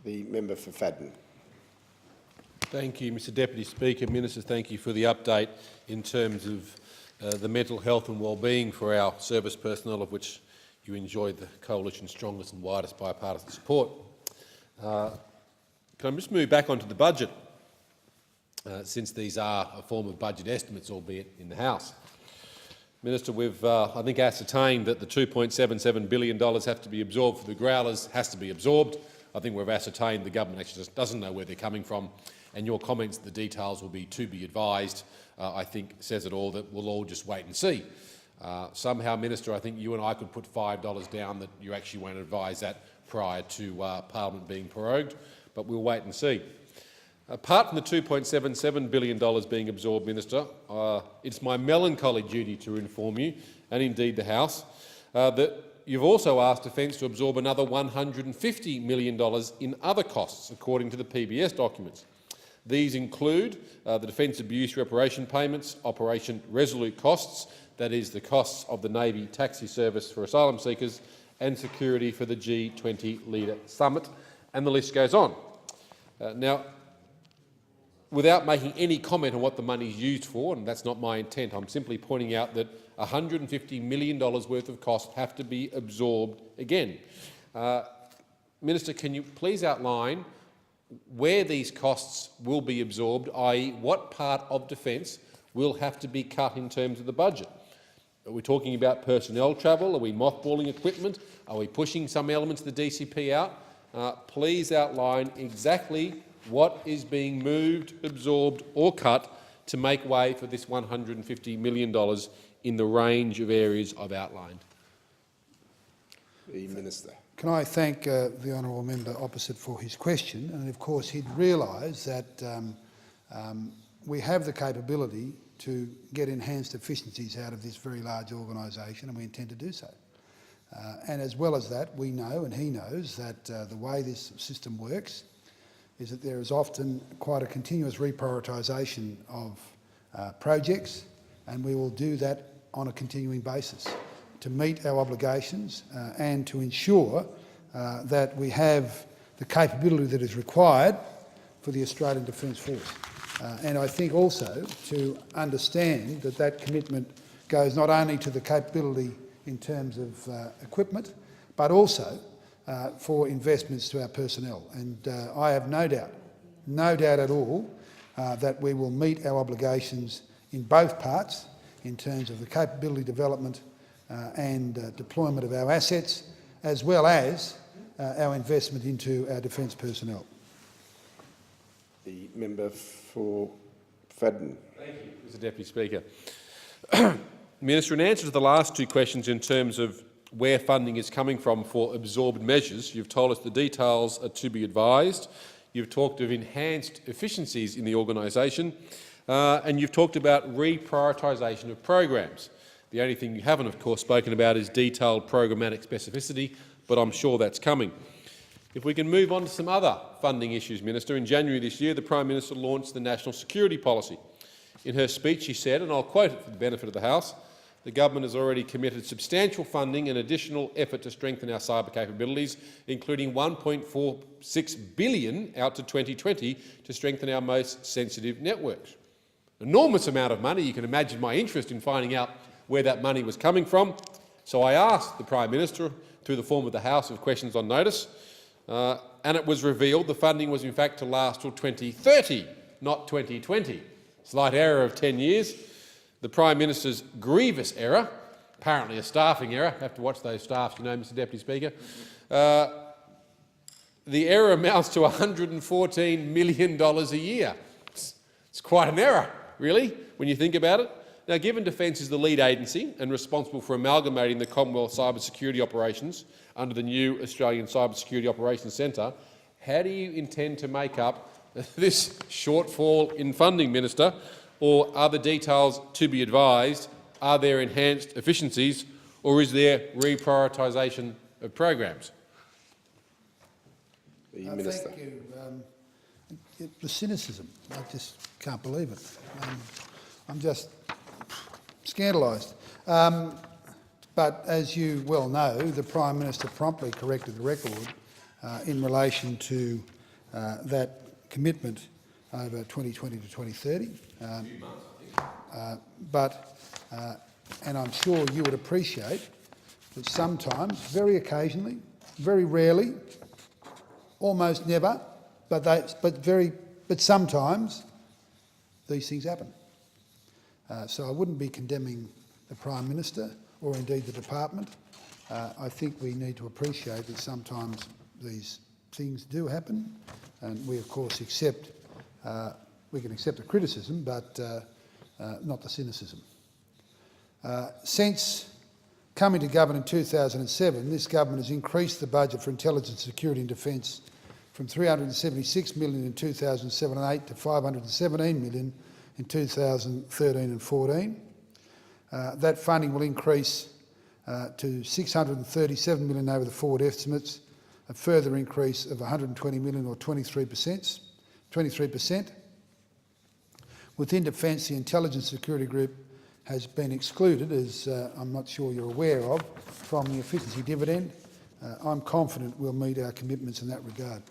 The member for Fadden. Thank you, Mr Deputy Speaker. Minister, thank you for the update in terms of the mental health and wellbeing for our service personnel, of which you enjoyed the Coalition's strongest and widest bipartisan support. Can I just move back onto the budget, since these are a form of budget estimates, albeit in the House? Minister, we've, I think, ascertained that the $2.77 billion have to be absorbed for the growlers has to be absorbed. I think we've ascertained the government actually just doesn't know where they're coming from, and your comments, the details will be to be advised, I think says it all, that we'll all just wait and see. Somehow, Minister, I think you and I could put $5 down that you actually won't advise that prior to Parliament being prorogued, but we'll wait and see. Apart from the $2.77 billion being absorbed, Minister, it's my melancholy duty to inform you, and indeed the House, that you've also asked Defence to absorb another $150 million in other costs, according to the PBS documents. These include the Defence Abuse Reparation payments, Operation Resolute costs, that is the costs of the Navy taxi service for asylum seekers, and security for the G20 Leader Summit, and the list goes on. Now, without making any comment on what the money is used for, and that's not my intent, I'm simply pointing out that $150 million worth of costs have to be absorbed again. Minister, can you please outline where these costs will be absorbed, i.e. what part of Defence will have to be cut in terms of the budget? Are we talking about personnel travel? Are we mothballing equipment? Are we pushing some elements of the DCP out? Please outline exactly what is being moved, absorbed or cut to make way for this $150 million in the range of areas I've outlined. The Minister. Can I thank the honourable member opposite for his question? And of course he'd realise that we have the capability to get enhanced efficiencies out of this very large organisation, and we intend to do so. And as well as that, we know, and he knows, that the way this system works is that there is often quite a continuous reprioritisation of projects, and we will do that on a continuing basis to meet our obligations and to ensure that we have the capability that is required for the Australian Defence Force. And I think also to understand that that commitment goes not only to the capability in terms of equipment, but also for investments to our personnel. And I have no doubt at all, that we will meet our obligations in both parts in terms of the capability development and deployment of our assets, as well as our investment into our defence personnel. The member for Fadden. Thank you, Mr Deputy Speaker. Minister, in answer to the last two questions in terms of where funding is coming from for absorbed measures, you've told us the details are to be advised. You've talked of enhanced efficiencies in the organisation, and you've talked about reprioritisation of programs. The only thing you haven't, of course, spoken about is detailed programmatic specificity, but I'm sure that's coming. If we can move on to some other funding issues, Minister. In January this year, the Prime Minister launched the National Security Policy. In her speech, she said, and I'll quote it for the benefit of the House, the government has already committed substantial funding and additional effort to strengthen our cyber capabilities, including $1.46 billion out to 2020 to strengthen our most sensitive networks. Enormous amount of money. You can imagine my interest in finding out where that money was coming from. So I asked the Prime Minister, through the form of the House of Questions on Notice, and it was revealed the funding was in fact to last till 2030, not 2020. Slight error of 10 years. The Prime Minister's grievous error, apparently a staffing error, have to watch those staffs, you know, Mr Deputy Speaker. The error amounts to $114 million a year. It's quite an error, really, when you think about it. Now, given Defence is the lead agency and responsible for amalgamating the Commonwealth cyber security operations under the new Australian Cyber Security Operations Centre, how do you intend to make up this shortfall in funding, Minister? Or are the details to be advised? Are there enhanced efficiencies, or is there reprioritisation of programs? The Minister. Thank you. The cynicism, I just can't believe it. I'm just scandalised. But as you well know, the Prime Minister promptly corrected the record in relation to that commitment over 2020 to 2030. And I'm sure you would appreciate that sometimes, very occasionally, very rarely, almost never, but sometimes these things happen. So I wouldn't be condemning the Prime Minister or indeed the department. I think we need to appreciate that sometimes these things do happen, and we of course accept, we can accept the criticism, but not the cynicism. Since coming to government in 2007, this government has increased the budget for intelligence, security and defence from $376 million in 2007 and 8 to $517 million in 2013 and 14. That funding will increase to $637 million over the forward estimates, a further increase of $120 million or 23%. Within Defence, the Intelligence Security Group has been excluded, as I'm not sure you're aware of, from the efficiency dividend. I'm confident we'll meet our commitments in that regard.